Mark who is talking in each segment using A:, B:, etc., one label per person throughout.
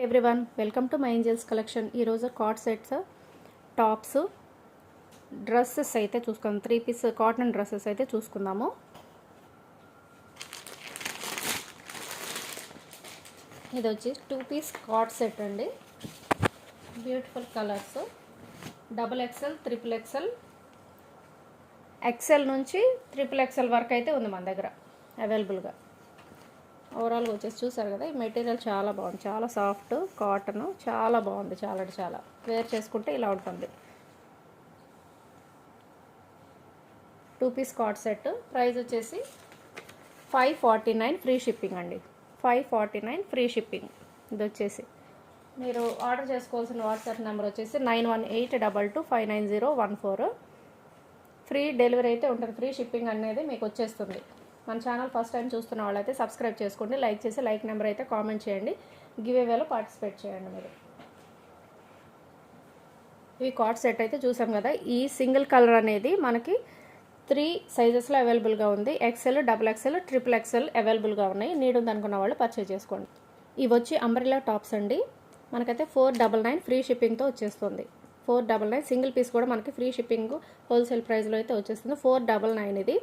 A: Everyone welcome to my angels collection. ఈరోజు card sets, tops, dresses అయితే చూసుకుందాం. 3 piece cotton dresses అయితే చూసుకుందాము. ఇది వచ్చి 2 పీస్ కార్డ్ సెట్ అండి. Beautiful colours, XXL, XXL, XL నుంచి XXL వరకు అయితే ఉంది మన దగ్గర అవైలబుల్గా. ఓవరాల్గా వచ్చేసి చూసారు కదా, ఈ మెటీరియల్ చాలా బాగుంది, చాలా సాఫ్ట్ కాటన్, చాలా బాగుంది, చాలా వేర్ చేసుకుంటే ఇలా ఉంటుంది. 2 పీస్ కార్డ్ సెట్ ప్రైస్ వచ్చేసి 549 ఫ్రీ షిప్పింగ్ అండి. 549 ఫ్రీ షిప్పింగ్. ఇది వచ్చేసి మీరు ఆర్డర్ చేసుకోవాల్సిన వాట్సాప్ నెంబర్ వచ్చేసి 9182259014. ఫ్రీ డెలివరీ అయితే ఉంటుంది. ఫ్రీ షిప్పింగ్ అనేది మీకు వచ్చేస్తుంది. మన ఛానల్ ఫస్ట్ టైం చూస్తున్న వాళ్ళైతే సబ్స్క్రైబ్ చేసుకోండి, లైక్ చేసి లైక్ నెంబర్ అయితే కామెంట్ చేయండి, గివ్ అవేలో పార్టిసిపేట్ చేయండి మీరు. ఈ కార్డ్ సెట్ అయితే చూసాం కదా, ఈ సింగిల్ కలర్ అనేది మనకి 3 సైజెస్లో అవైలబుల్గా ఉంది. XL, XXL, XXL అవైలబుల్గా ఉన్నాయి. నీడ్ ఉంది అనుకున్న వాళ్ళు పర్చేజ్ చేసుకోండి. ఇవి వచ్చి అంబ్రెల్లా టాప్స్ అండి. మనకైతే 499 ఫ్రీ షిప్పింగ్తో వచ్చేస్తుంది. 499 సింగిల్ పీస్ కూడా మనకి ఫ్రీ షిప్పింగ్ హోల్సేల్ ప్రైస్లో అయితే వచ్చేస్తుంది. 499 ఇది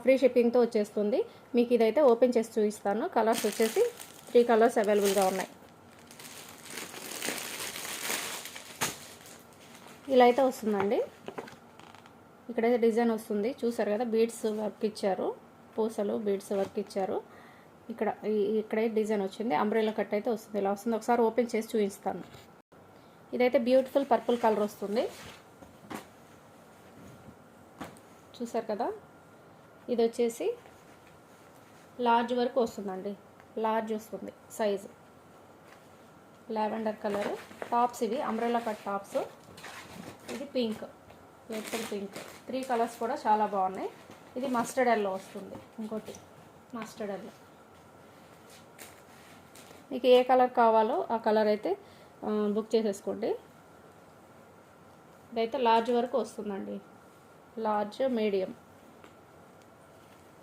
A: ఫ్రీ షిప్పింగ్తో వచ్చేస్తుంది. మీకు ఇదైతే ఓపెన్ చేసి చూపిస్తాను. కలర్స్ వచ్చేసి 3 కలర్స్ అవైలబుల్గా ఉన్నాయి. ఇలా అయితే వస్తుందండి. ఇక్కడైతే డిజైన్ వస్తుంది, చూసారు కదా, బీడ్స్ వర్క్ ఇచ్చారు, పూసలు బీడ్స్ వర్క్ ఇచ్చారు. ఇక్కడే డిజైన్ వచ్చింది, అంబ్రెల్లా కట్ అయితే వస్తుంది. ఇలా వస్తుంది. ఒకసారి ఓపెన్ చేసి చూపిస్తాను. ఇదైతే బ్యూటిఫుల్ పర్పుల్ కలర్ వస్తుంది, చూసారు కదా. ఇది వచ్చేసి లార్జ్ వరకు వస్తుందండి, లార్జ్ వస్తుంది సైజు. లావెండర్ కలర్ టాప్స్, ఇవి అంబ్రెల్లా కట్ టాప్స్. ఇది పింక్, ఎయిర్టెల్ పింక్. 3 కలర్స్ కూడా చాలా బాగున్నాయి. ఇది మస్టర్డ్ ఎల్లో వస్తుంది, ఇంకోటి మస్టర్డ్ ఎల్లో. మీకు ఏ కలర్ కావాలో ఆ కలర్ అయితే బుక్ చేసేసుకోండి. ఇదైతే లార్జ్ వరకు వస్తుందండి, లార్జ్ మీడియం.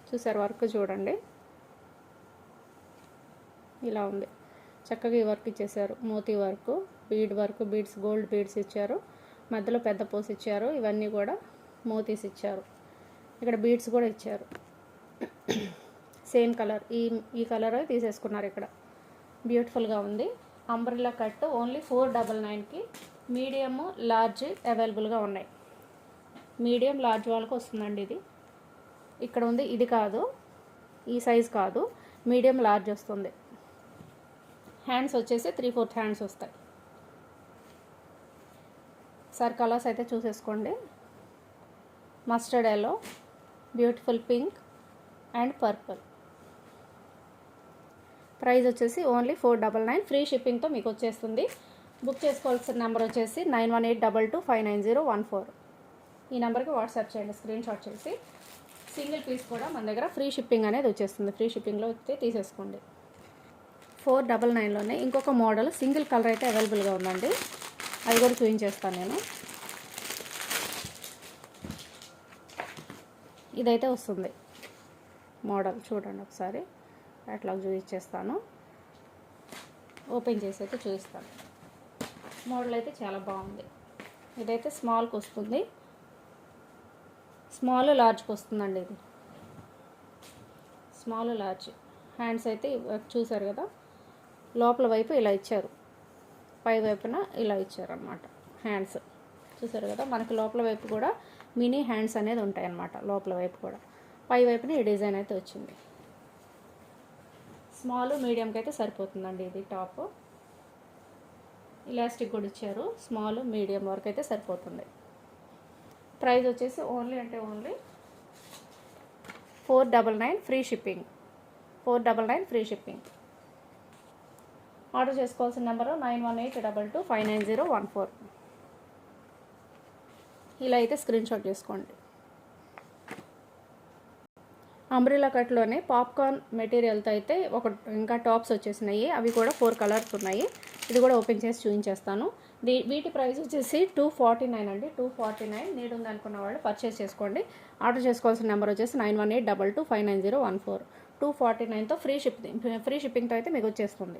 A: చూసారు వర్క్ చూడండి, ఇలా ఉంది. చక్కగా ఈ వర్క్ ఇచ్చేసారు, మోతీ వర్క్, బీడ్స్, గోల్డ్ బీడ్స్ ఇచ్చారు. మధ్యలో పెద్ద పోస్ ఇచ్చారు. ఇవన్నీ కూడా మోతీస్ ఇచ్చారు. ఇక్కడ బీడ్స్ కూడా ఇచ్చారు. సేమ్ కలర్, ఈ కలర్ తీసేసుకున్నారు ఇక్కడ. బ్యూటిఫుల్గా ఉంది. అంబ్రెల్లా కట్ ఓన్లీ 499కి మీడియము లార్జ్ అవైలబుల్గా ఉన్నాయి. మీడియం లార్జ్ వాళ్ళకి వస్తుందండి. ఇది ఇక్కడ ఉంది, ఇది కాదు, ఈ సైజ్ కాదు, మీడియం లార్జ్ వస్తుంది. హ్యాండ్స్ వచ్చేసి 3/4 హ్యాండ్స్ వస్తాయి. సార్ కలర్స్ అయితే చూసేసుకోండి. Mustard yellow, beautiful pink and purple. Price వచ్చేసి ఓన్లీ 499 ఫ్రీ షిప్పింగ్తో మీకు వచ్చేస్తుంది. బుక్ చేసుకోవాల్సిన నెంబర్ వచ్చేసి 9182259014. ఈ నెంబర్కి వాట్సాప్ చేయండి, స్క్రీన్ షాట్ చేసి. సింగిల్ పీస్ కూడా మన దగ్గర ఫ్రీ షిప్పింగ్ అనేది వచ్చేస్తుంది. ఫ్రీ షిప్పింగ్లో వచ్చి తీసేసుకోండి. 499లోనే ఇంకొక మోడల్ సింగిల్ కలర్ అయితే అవైలబుల్గా ఉందండి, అది కూడా చూపించేస్తాను నేను. ఇదైతే వస్తుంది మోడల్, చూడండి ఒకసారి అట్లా చూపించేస్తాను. ఓపెన్ చేసి అయితే చూపిస్తాను. మోడల్ అయితే చాలా బాగుంది. ఇదైతే స్మాల్కి వస్తుంది, స్మాల్ లార్జ్కి వస్తుందండి. ఇది స్మాల్ లార్జ్. హ్యాండ్స్ అయితే చూసారు కదా, లోపల వైపు ఇలా ఇచ్చారు, పై వైపున ఇలా ఇచ్చారు అన్నమాట. హ్యాండ్స్ చూసారు కదా, మనకి లోపల వైపు కూడా మినీ హ్యాండ్స్ అనేది ఉంటాయి అన్నమాట. లోపల వైపు కూడా పై వైపున ఈ డిజైన్ అయితే వచ్చింది. స్మాల్ మీడియంకి అయితే సరిపోతుందండి. ఇది టాప్ ఇలాస్టిక్ కూడా ఇచ్చారు. స్మాల్ మీడియం వరకు అయితే సరిపోతుంది. ప్రైస్ వచ్చేసి only 499 free shipping. 499 free shipping. Order చేసుకోవాల్సిన నెంబరు 9182259014. ఇలా అయితే స్క్రీన్ షాట్ చేసుకోండి. అంబ్రెల్లా కట్లోనే పాప్కార్న్ మెటీరియల్తో అయితే ఇంకా టాప్స్ వచ్చేసినాయి. అవి కూడా 4 కలర్స్ ఉన్నాయి. ఇది కూడా ఓపెన్ చేసి చూపించేస్తాను. వీటి ప్రైస్ వచ్చేసి 249 అండి. 249. నీడ్ ఉంది అనుకున్న వాళ్ళు పర్చేస్ చేసుకోండి. ఆర్డర్ చేసుకోవాల్సిన నెంబర్ వచ్చేసి 9182259014. 249తో ఫ్రీ షిప్పింగ్తో అయితే మీకు వచ్చేస్తుంది.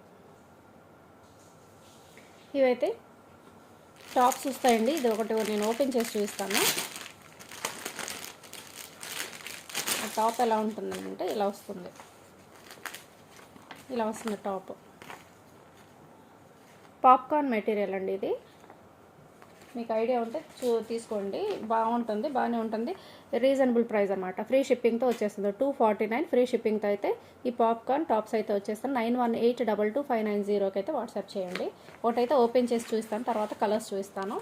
A: ఇవైతే టాప్స్ వస్తాయండి. ఇది ఒకటి నేను ఓపెన్ చేసి చూపిస్తాను. ఆ టాప్ ఎలా ఉంటుందంటే ఇలా వస్తుంది, ఇలా వస్తుంది టాప్. పాప్కార్న్ మెటీరియల్ అండి ఇది. మీకు ఐడియా ఉంటే తీసుకోండి, బాగుంటుంది, బాగానే ఉంటుంది. రీజనబుల్ ప్రైస్ అనమాట. ఫ్రీ షిప్పింగ్తో వచ్చేస్తుంది. 249 ఫ్రీ షిప్పింగ్తో అయితే ఈ పాప్కార్న్ టాప్స్ అయితే వచ్చేస్తాను. 91822590కి అయితే వాట్సాప్ చేయండి. ఒకటైతే ఓపెన్ చేసి చూపిస్తాను, తర్వాత కలర్స్ చూపిస్తాను.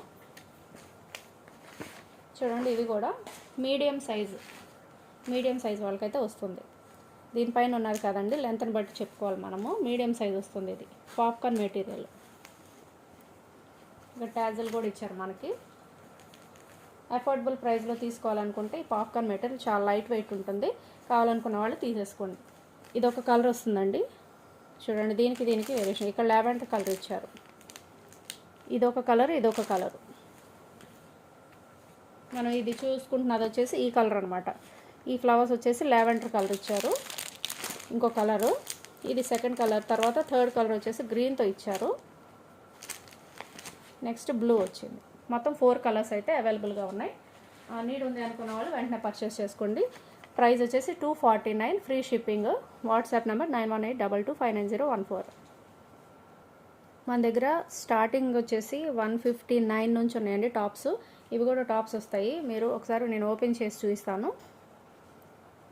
A: చూడండి, ఇవి కూడా మీడియం సైజ్ వాళ్ళకైతే వస్తుంది. దీనిపైన ఉన్నది కదండి, లెంత్ని బట్టి చెప్పుకోవాలి మనము. మీడియం సైజ్ వస్తుంది ఇది పాప్కార్న్ మెటీరియల్. ఇంకా ట్యాజల్ కూడా ఇచ్చారు మనకి. అఫోర్డబుల్ ప్రైస్లో తీసుకోవాలనుకుంటే ఈ పాప్కార్న్ మెటీరియల్ చాలా లైట్ వెయిట్ ఉంటుంది. కావాలనుకున్న వాళ్ళు తీసేసుకోండి. ఇది ఒక కలర్ వస్తుందండి, చూడండి. దీనికి వేరియేషన్. ఇక్కడ లావెండర్ కలర్ ఇచ్చారు. ఇదొక కలర్, ఇదొక కలర్. మనం ఇది చూసుకుంటున్నది వచ్చేసి ఈ కలర్ అనమాట. ఈ ఫ్లవర్స్ వచ్చేసి లావెండర్ కలర్ ఇచ్చారు. ఇంకో కలరు, ఇది సెకండ్ కలర్. తర్వాత థర్డ్ కలర్ వచ్చేసి గ్రీన్తో ఇచ్చారు. నెక్స్ట్ బ్లూ వచ్చింది. మొత్తం 4 కలర్స్ అయితే అవైలబుల్గా ఉన్నాయి. నీడ్ ఉంది అనుకున్న వాళ్ళు వెంటనే పర్చేస్ చేసుకోండి. ప్రైస్ వచ్చేసి 249 ఫ్రీ షిప్పింగ్. WhatsApp number 9182259014. మన దగ్గర స్టార్టింగ్ వచ్చేసి 159 నుంచి ఉన్నాయండి టాప్స్. ఇవి కూడా టాప్స్ వస్తాయి. మీరు ఒకసారి నేను ఓపెన్ చేసి చూపిస్తాను.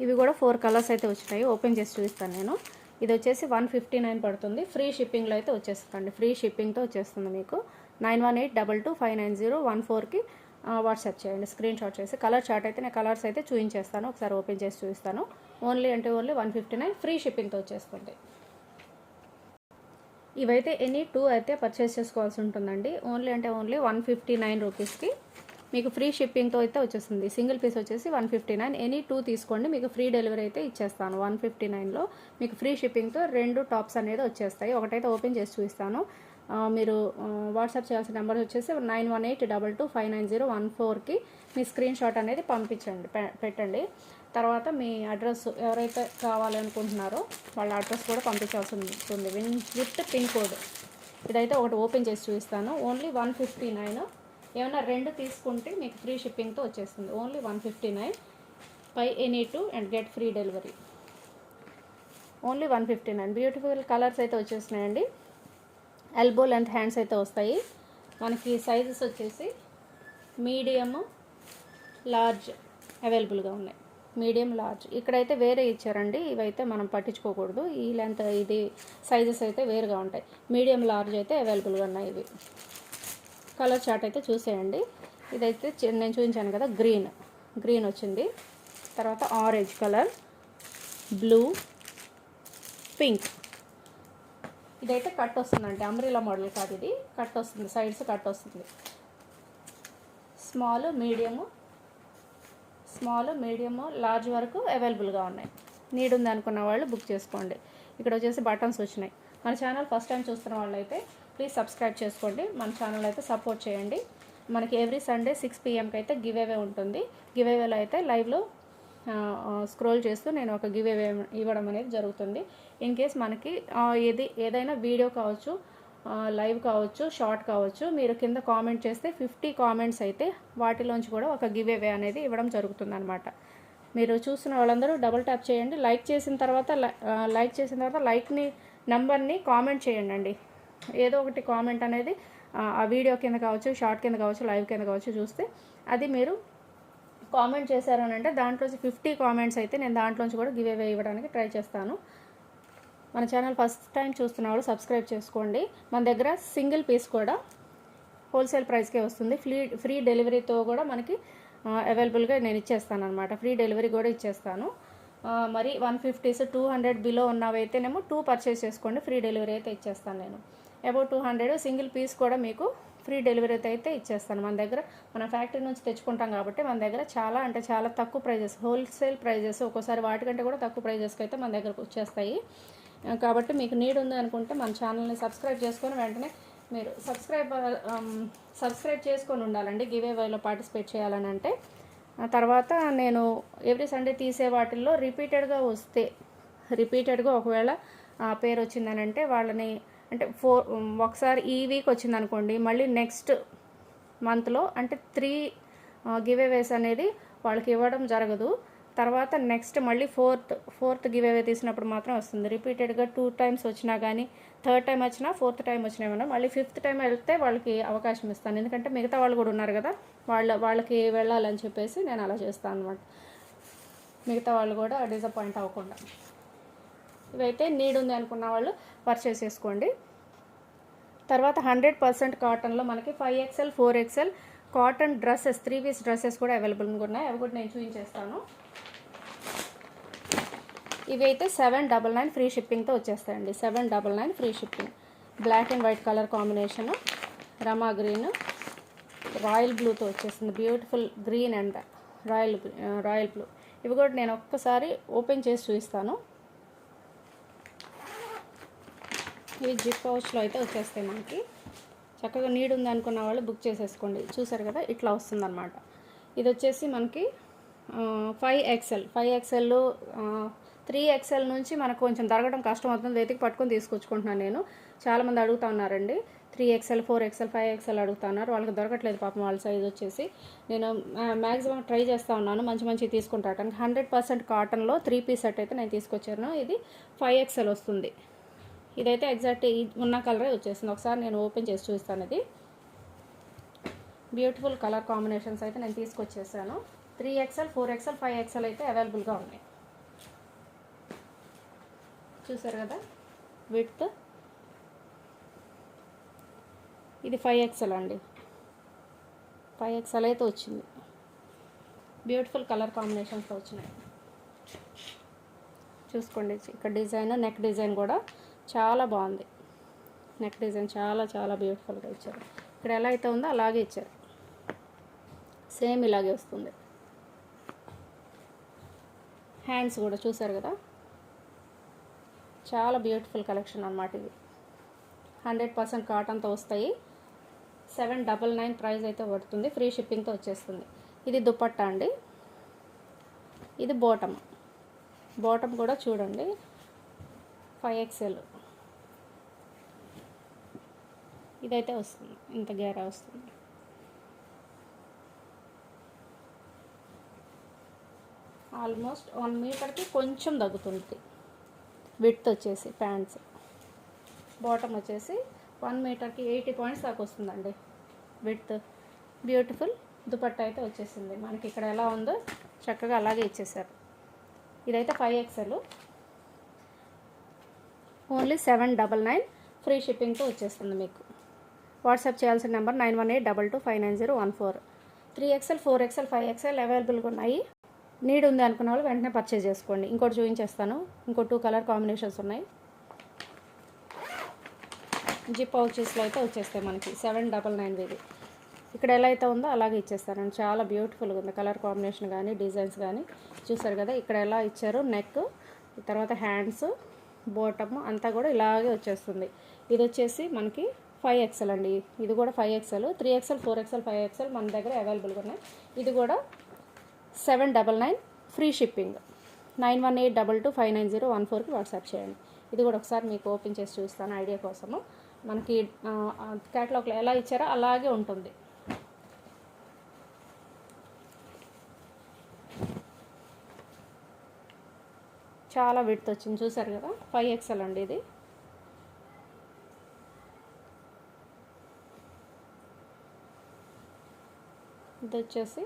A: ఇవి కూడా 4 కలర్స్ అయితే వచ్చినాయి. ఓపెన్ చేసి చూపిస్తాను నేను. ఇది వచ్చేసి 159 పడుతుంది. ఫ్రీ షిప్పింగ్లో అయితే వచ్చేస్తుందండి. ఫ్రీ షిప్పింగ్తో వచ్చేస్తుంది మీకు. 9182259014కి వాట్సాప్ చేయండి, స్క్రీన్ షాట్ చేసి. కలర్ చార్ట్ అయితే నేను కలర్స్ అయితే చూపించేస్తాను. ఒకసారి ఓపెన్ చేసి చూపిస్తాను. ఓన్లీ 159 ఫ్రీ షిప్పింగ్తో వచ్చేస్తుంది. ఇవైతే ఎనీ 2 అయితే పర్చేస్ చేసుకోవాల్సి ఉంటుందండి. ఓన్లీ 159 రూపీస్కి మీకు ఫ్రీ షిప్పింగ్తో అయితే వచ్చేస్తుంది. సింగిల్ పీస్ వచ్చేసి 159. ఎనీ 2 తీసుకోండి, మీకు ఫ్రీ డెలివరీ అయితే ఇచ్చేస్తాను. 159లో మీకు ఫ్రీ షిప్పింగ్తో 2 టాప్స్ అనేది వచ్చేస్తాయి. ఒకటైతే ఓపెన్ చేసి చూపిస్తాను. మీరు వాట్సాప్ చేయాల్సిన నెంబర్ వచ్చేసి 9182259014కి మీ స్క్రీన్ షాట్ అనేది పంపించండి, పెట్టండి. తర్వాత మీ అడ్రస్ ఎవరైతే కావాలి అనుకుంటున్నారో వాళ్ళ అడ్రస్ కూడా పంపించాల్సి ఉంటుంది విత్ పిన్ కోడ్. ఇదైతే ఒకటి ఓపెన్ చేసి చూపిస్తాను. ఓన్లీ 159. ఏమైనా 2 తీసుకుంటే మీకు ఫ్రీ షిప్పింగ్తో వచ్చేస్తుంది. Only 159. By any 2 and get free delivery. Only 159. Beautiful colours అయితే వచ్చేసినాయండి. ఎల్బో లెంత్ హ్యాండ్స్ అయితే వస్తాయి మనకి. సైజెస్ వచ్చేసి మీడియము, లార్జ్ అవైలబుల్గా ఉన్నాయి. Medium, large. ఇక్కడైతే వేరే ఇచ్చారండి, ఇవైతే మనం పట్టించుకోకూడదు. ఈ లెంత్ ఇది సైజెస్ అయితే వేరుగా ఉంటాయి. మీడియం, లార్జ్ అయితే అవైలబుల్గా ఉన్నాయి ఇవి. కలర్ చార్ట్ అయితే చూసేయండి. ఇదైతే నేను చూపించాను కదా, గ్రీన్ వచ్చింది. తర్వాత ఆరెంజ్ కలర్, బ్లూ, పింక్. ఇదైతే కట్ వస్తుందండి, అంబ్రెలా మోడల్ కాదు ఇది. కట్ వస్తుంది, సైడ్స్ కట్ వస్తుంది. స్మాల్, మీడియము, లార్జ్ వరకు అవైలబుల్గా ఉన్నాయి. నీడ్ ఉంది అనుకున్న వాళ్ళు బుక్ చేసుకోండి. ఇక్కడ వచ్చేసి బటన్స్ వచ్చినాయి. మన ఛానల్ ఫస్ట్ టైం చూస్తున్న వాళ్ళు అయితే ప్లీజ్ సబ్స్క్రైబ్ చేసుకోండి. మన ఛానల్ అయితే సపోర్ట్ చేయండి. మనకి ఎవ్రీ సండే 6 PM అయితే గివ్ అవే ఉంటుంది. గివ్ అవేలో అయితే లైవ్లో స్క్రోల్ చేస్తూ నేను ఒక గివ్ అవే ఇవ్వడం అనేది జరుగుతుంది. ఇన్ కేస్ మనకి ఏదైనా వీడియో కావచ్చు, లైవ్ కావచ్చు, షార్ట్ కావచ్చు, మీరు కింద కామెంట్ చేస్తే 50 కామెంట్స్ అయితే వాటిలోంచి కూడా ఒక గివ్ అవే అనేది ఇవ్వడం జరుగుతుంది అనమాట. మీరు చూస్తున్న వాళ్ళందరూ డబుల్ ట్యాప్ చేయండి. లైక్ చేసిన తర్వాత లైక్ని నెంబర్ని కామెంట్ చేయండి అండి. ఏదో ఒకటి కామెంట్ అనేది ఆ వీడియో కింద కావచ్చు, షార్ట్ కింద కావచ్చు, లైవ్ కింద కావచ్చు చూస్తే అది మీరు కామెంట్ చేశారని అంటే దాంట్లోంచి 50 కామెంట్స్ అయితే నేను దాంట్లోంచి కూడా గివ్ అవే ఇవ్వడానికి ట్రై చేస్తాను. మన ఛానల్ ఫస్ట్ టైం చూస్తున్న వాళ్ళు సబ్స్క్రైబ్ చేసుకోండి. మన దగ్గర సింగిల్ పీస్ కూడా హోల్సేల్ ప్రైస్కే వస్తుంది. ఫ్రీ డెలివరీతో కూడా మనకి అవైలబుల్గా నేను ఇచ్చేస్తాను అనమాట. ఫ్రీ డెలివరీ కూడా ఇచ్చేస్తాను. మరి 150s 200 బిలో ఉన్నవైతేనేమో 2 పర్చేస్ చేసుకోండి, ఫ్రీ డెలివరీ అయితే ఇచ్చేస్తాను నేను. అబౌట్ 200 సింగిల్ పీస్ కూడా మీకు ఫ్రీ డెలివరీ అయితే ఇచ్చేస్తాను. మన దగ్గర మన ఫ్యాక్టరీ నుంచి తెచ్చుకుంటాం కాబట్టి మన దగ్గర చాలా అంటే చాలా తక్కువ ప్రైజెస్, హోల్సేల్ ప్రైజెస్, ఒక్కోసారి వాటికంటే కూడా తక్కువ ప్రైజెస్కి అయితే మన దగ్గరకు వచ్చేస్తాయి. కాబట్టి మీకు నీడ్ ఉంది అనుకుంటే మన ఛానల్ని సబ్స్క్రైబ్ చేసుకొని వెంటనే మీరు సబ్స్క్రైబ్ చేసుకొని ఉండాలండి గివ్ అవేలో పార్టిసిపేట్ చేయాలని అంటే. తర్వాత నేను ఎవ్రీ సండే తీసే వాటిల్లో రిపీటెడ్గా ఒకవేళ పేరు వచ్చిందని అంటే వాళ్ళని అంటే ఒకసారి ఈ వీక్ వచ్చింది అనుకోండి, మళ్ళీ నెక్స్ట్ మంత్లో అంటే 3 గివ్ అవేస్ అనేది వాళ్ళకి ఇవ్వడం జరగదు. తర్వాత నెక్స్ట్ మళ్ళీ ఫోర్త్ గివ్ అవే తీసినప్పుడు మాత్రం వస్తుంది. రిపీటెడ్గా 2 టైమ్స్ వచ్చినా కానీ, థర్డ్ టైం వచ్చినా, ఫోర్త్ టైం వచ్చినా ఏమన్నా మళ్ళీ 5th టైం వెళ్తే వాళ్ళకి అవకాశం ఇస్తాను. ఎందుకంటే మిగతా వాళ్ళు కూడా ఉన్నారు కదా, వాళ్ళకి వెళ్ళాలని చెప్పేసి నేను అలా చేస్తాను అనమాట. మిగతా వాళ్ళు కూడా డిసప్పాయింట్ అవ్వకుండా. ఇవైతే నీడ్ ఉంది అనుకున్న వాళ్ళు పర్చేస్ చేసుకోండి. తర్వాత 100% కాటన్లో మనకి 5XL 4XL cotton dresses 3 piece dresses కూడా అవైలబుల్గా ఉన్నాయి. అవి కూడా నేను చూపించేస్తాను. ఇవి అయితే 799 ఫ్రీ షిప్పింగ్తో వచ్చేస్తాయండి. 799 free shipping. Black and white colour combination, రమా గ్రీన్, రాయల్ బ్లూతో వచ్చేస్తుంది. Beautiful green and royal blue. ఇవి కూడా నేను ఒక్కసారి ఓపెన్ చేసి చూపిస్తాను. ఇవి జిప్ పౌచ్లో అయితే వచ్చేస్తాయి మనకి. చక్కగా నీడ్ ఉంది అనుకున్న వాళ్ళు బుక్ చేసేసుకోండి. చూసారు కదా, ఇట్లా వస్తుందన్నమాట. ఇది వచ్చేసి మనకి 5XL 3XL నుంచి మనకు కొంచెం దొరకడం కష్టం అవుతుంది. వెతికి పట్టుకొని తీసుకొచ్చుకుంటున్నాను నేను. చాలామంది అడుగుతూ ఉన్నారండి, 3XL 4XL 5XL అడుగుతా ఉన్నారు. వాళ్ళకి దొరకట్లేదు పాపం వాళ్ళ సైజ్ వచ్చేసి. నేను మ్యాక్సిమం ట్రై చేస్తూ ఉన్నాను మంచి తీసుకుంటాను. 100% కాటన్లో 3 పీస్ సెట్ అయితే నేను తీసుకొచ్చాను. ఇది 5XL వస్తుంది. ఇదైతే ఎగ్జాక్ట్ ఉన్న కలరే వచ్చేసింది. ఒకసారి నేను ఓపెన్ చేసి చూస్తాను. ఇది బ్యూటిఫుల్ కలర్ కాంబినేషన్స్ అయితే నేను తీసుకొచ్చేసాను. 3XL 4XL 5XL అయితే అవైలబుల్గా ఉన్నాయి. చూసారు కదా, విడ్త్ ఇది 5XL అండి. 5XL అయితే వచ్చింది. బ్యూటిఫుల్ కలర్ కాంబినేషన్స్తో వచ్చినాయి. చూసుకోండి, ఇక్కడ డిజైన్, నెక్ డిజైన్ కూడా చాలా బాగుంది. నెక్ డిజైన్ చాలా బ్యూటిఫుల్గా ఇచ్చారు. ఇక్కడ ఎలా అయితే ఉందో అలాగే ఇచ్చారు. సేమ్ ఇలాగే వస్తుంది. హ్యాండ్స్ కూడా చూసారు కదా, చాలా బ్యూటిఫుల్ కలెక్షన్ అన్నమాట. ఇది 100% కాటన్తో వస్తాయి. 799 ప్రైస్ అయితే పడుతుంది. ఫ్రీ షిప్పింగ్తో వచ్చేస్తుంది. ఇది దుపట్టా అండి. ఇది బాటమ్ కూడా చూడండి, 5XL ఇదైతే వస్తుంది. ఇంత గేరా వస్తుంది. ఆల్మోస్ట్ 1 మీటర్కి కొంచెం తగ్గుతుంది విడ్త్ వచ్చేసి. ప్యాంట్స్ బాటమ్ వచ్చేసి 1 మీటర్కి 80 పాయింట్స్ దాకా వస్తుందండి విడ్త్. బ్యూటిఫుల్ దుపట్టా అయితే వచ్చేసింది మనకి. ఇక్కడ ఎలా ఉందో చక్కగా అలాగే ఇచ్చేసారు. ఇదైతే 5XL, ఓన్లీ 799 ఫ్రీ షిప్పింగ్తో వచ్చేస్తుంది మీకు. వాట్సాప్ చేయాల్సిన నెంబర్ 9182259014. 3XL 4XL 5XL అవైలబుల్గా ఉన్నాయి. నీడ్ ఉంది అనుకున్న వాళ్ళు వెంటనే పర్చేజ్ చేసుకోండి. ఇంకోటి చూపించేస్తాను. ఇంకో 2 కలర్ కాంబినేషన్స్ ఉన్నాయి. జిప్ పౌచెస్లో అయితే వచ్చేస్తాయి మనకి. 799 ఇది. ఇక్కడ ఎలా అయితే ఉందో అలాగే ఇచ్చేస్తానండి. చాలా బ్యూటిఫుల్గా ఉంది కలర్ కాంబినేషన్ కానీ, డిజైన్స్ కానీ. చూసారు కదా, ఇక్కడ ఎలా ఇచ్చారు. నెక్, తర్వాత హ్యాండ్స్, బాటమ్ అంతా కూడా ఇలాగే వచ్చేస్తుంది. ఇది వచ్చేసి మనకి 5XL అండి. ఇది కూడా 5XL. 3XL 4XL 5XL మన దగ్గర అవైలబుల్గా ఉన్నాయి. ఇది కూడా 799 ఫ్రీ షిప్పింగ్. 9182259014కి వాట్సాప్ చేయండి. ఇది కూడా ఒకసారి మీకు ఓపెన్ చేసి చూస్తాను ఐడియా కోసము. మనకి క్యాటలాగ్లో ఎలా ఇచ్చారో అలాగే ఉంటుంది. చాలా విడ్త్ వచ్చింది. చూసారు కదా, 5XL అండి ఇది. ఇది వచ్చేసి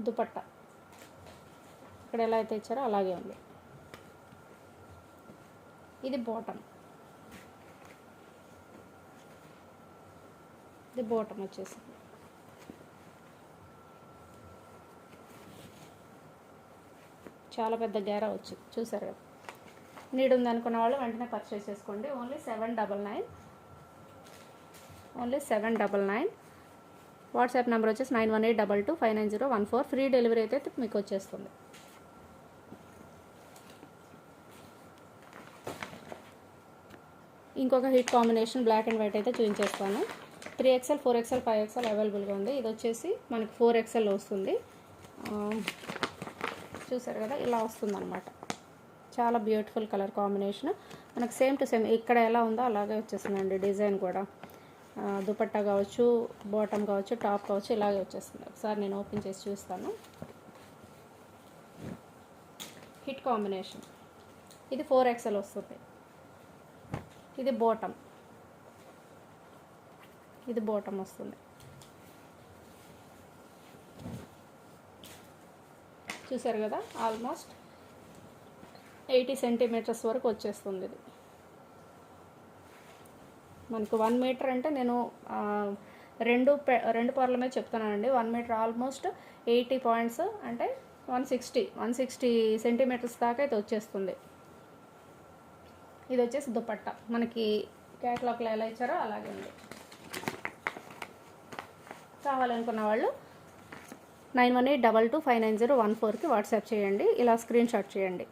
A: దుపట్టా. ఇక్కడ ఎలా అయితే ఇచ్చారో అలాగే ఉంది. ఇది బాటమ్. ఇది బాటమ్ వచ్చేసి చాలా పెద్ద గేరా వచ్చింది. చూసారు కదా, నీడ్ ఉంది అనుకున్న వాళ్ళు వెంటనే పర్చేస్ చేసుకోండి. ఓన్లీ 799. వాట్సాప్ నెంబర్ వచ్చేసి 9182259014. ఫ్రీ డెలివరీ అయితే మీకు వచ్చేస్తుంది. ఇంకొక hit combination black and white అయితే చూపించేస్తాను. 3XL 4XL 5XL అవైలబుల్గా ఉంది. ఇది వచ్చేసి మనకి 4XL వస్తుంది. చూసారు కదా, ఇలా వస్తుంది అనమాట. చాలా బ్యూటిఫుల్ కలర్ కాంబినేషన్. మనకు సేమ్ టు సేమ్ ఇక్కడ ఎలా ఉందో అలాగే వచ్చేస్తుందండి డిజైన్ కూడా. దుపట్టా కావచ్చు, బాటమ్ కావచ్చు, టాప్ కావచ్చు, ఇలాగే వచ్చేస్తుంది. ఒకసారి నేను ఓపెన్ చేసి చూస్తాను. Hit combination. ఇది 4XL వస్తుంది. ఇది బాటమ్, ఇది బాటమ్ వస్తుంది. చూసారు కదా, ఆల్మోస్ట్ 80 సెంటీమీటర్స్ వరకు వచ్చేస్తుంది. ఇది మనకు 1 మీటర్ అంటే నేను రెండు పొరల మీద చెప్తున్నానండి. 1 మీటర్ ఆల్మోస్ట్ 80 పాయింట్స్ అంటే 160 సెంటీమీటర్స్ దాకా అయితే వచ్చేస్తుంది. ఇది వచ్చేసి దుపట్టా, మనకి క్యాటలాగ్లో ఎలా ఇచ్చారో అలాగే ఉంది. కావాలనుకున్న వాళ్ళు 9182259014కి వాట్సాప్ చేయండి. ఇలా స్క్రీన్ షాట్ చేయండి.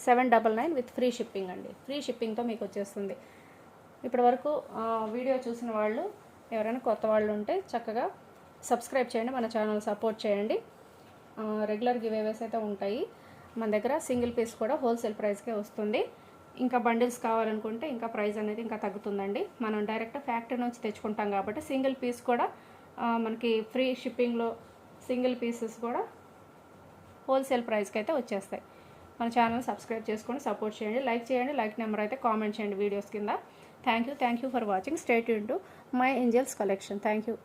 A: 799 విత్ ఫ్రీ షిప్పింగ్ అండి. ఫ్రీ షిప్పింగ్తో మీకు వచ్చేస్తుంది. ఇప్పటి వరకు వీడియో చూసిన వాళ్ళు ఎవరైనా కొత్త వాళ్ళు ఉంటే చక్కగా సబ్స్క్రైబ్ చేయండి, మన ఛానల్ సపోర్ట్ చేయండి. రెగ్యులర్ గివేవేస్ అయితే ఉంటాయి. మన దగ్గర సింగిల్ పీస్ కూడా హోల్సేల్ ప్రైస్కే వస్తుంది. ఇంకా బండిల్స్ కావాలనుకుంటే ఇంకా ప్రైస్ అనేది ఇంకా తగ్గుతుందండి. మనం డైరెక్ట్ ఫ్యాక్టరీ నుంచి తెచ్చుకుంటాం కాబట్టి సింగిల్ పీస్ కూడా మనకి ఫ్రీ షిప్పింగ్లో సింగిల్ పీసెస్ కూడా హోల్సేల్ ప్రైస్కి అయితే వచ్చేస్తాయి. మన ఛానల్ సబ్స్క్రైబ్ చేసుకొని సపోర్ట్ చేయండి. లైక్ చేయండి. లైక్ నెంబర్ అయితే కామెంట్ చేయండి వీడియోస్ కింద. Thank you for watching. Stay tuned to my angels collection. Thank you.